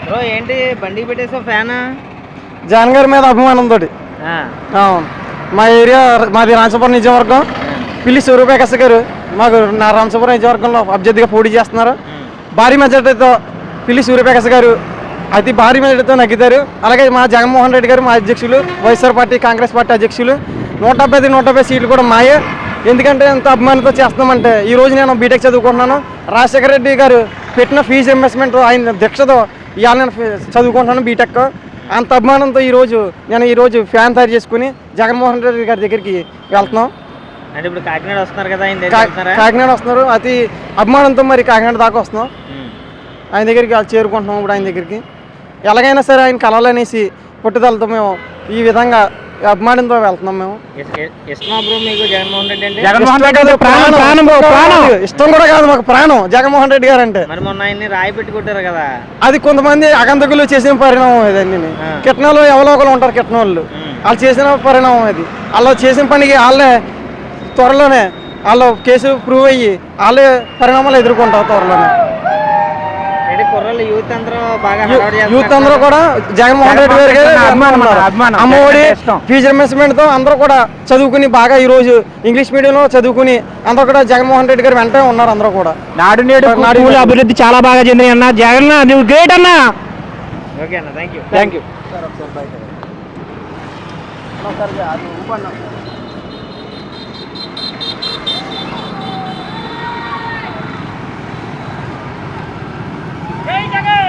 Bro ఏంటి బండికి పెట్టేసావు fan? Jagan గారి మీద అభిమానంతో మా ఏరియా మాది రామచపురం నియోజకవర్గం. పిల్లి సూర్యప్రకాశ్ గారు మాకు నా రామచపురం నియోజకవర్గంలో అభ్యర్థిగా పోటీ చేస్తున్నారు. భారీ మెజార్టీతో పిల్లి సూర్యప్రకాశ్ గారు అతి భారీ మెజార్టీతో నగ్గుతారు. అలాగే మా జగన్మోహన్ రెడ్డి గారు మా అధ్యక్షులు, వైఎస్ఆర్ పార్టీ కాంగ్రెస్ పార్టీ అధ్యక్షులు 170 సీట్లు కూడా మాయే. ఎందుకంటే ఎంత అభిమానంతో చేస్తున్నామంటే ఈరోజు నేను బీటెక్ చదువుకుంటున్నాను. రాజశేఖర రెడ్డి గారు పెట్టిన ఫీజు ఇన్వెస్ట్మెంట్ ఆయన దీక్షతో ఇవాళ నేను చదువుకుంటున్నాను బీటెక్. అంత అభిమానంతో ఈరోజు ఫ్యాన్ తయారు చేసుకుని జగన్మోహన్ రెడ్డి గారి దగ్గరికి వెళ్తున్నాం. అంటే ఇప్పుడు కాకినాడ వస్తున్నారు కదా, కాకినాడ వస్తున్నారు. అతి అభిమానంతో మరి కాకినాడ దాకా వస్తున్నాం. ఆయన దగ్గరికి చేరుకుంటున్నాం. ఇప్పుడు ఆయన దగ్గరికి ఎలాగైనా సరే ఆయన కలవాలనేసి పట్టుదలతో మేము ఈ విధంగా అభిమానంతో వెళ్తున్నాం. మేము ఇష్టం కూడా కాదు, మాకు ప్రాణం జగన్మోహన్ రెడ్డి గారు అంటే. మరి మొన్న ఆయన్ని రాయి పెట్టి కొట్టారు కదా, అది కొంతమంది అగంతకులు చేసిన పరిణామం ఇదండి. కిట్నాలు ఎవరో ఒకరు ఉంటారు, కిట్నోళ్ళు వాళ్ళు చేసిన పరిణామం ఇది. వాళ్ళు చేసిన పనికి వాళ్ళే త్వరలోనే వాళ్ళు కేసు ప్రూవ్ అయ్యి వాళ్ళే పరిణామాలు ఎదుర్కొంటారు త్వరలోనే. యూత్ అందరూ కూడా జగన్మోహన్ రెడ్డి గారికి అమ్మఒడి ఫీజు రియంబర్స్మెంట్ తో అందరూ కూడా చదువుకుని బాగా ఈ రోజు ఇంగ్లీష్ మీడియంలో చదువుకుని అందరూ కూడా జగన్మోహన్ రెడ్డి గారు వెంటనే ఉన్నారు. అందరూ కూడా నాడు నేడు అభివృద్ధి చాలా బాగా చెందింది అన్న. జగన్ నువ్వు గ్రేట్ అన్న. ఓకే అన్న, థ్యాంక్ యూ. జై జగన్.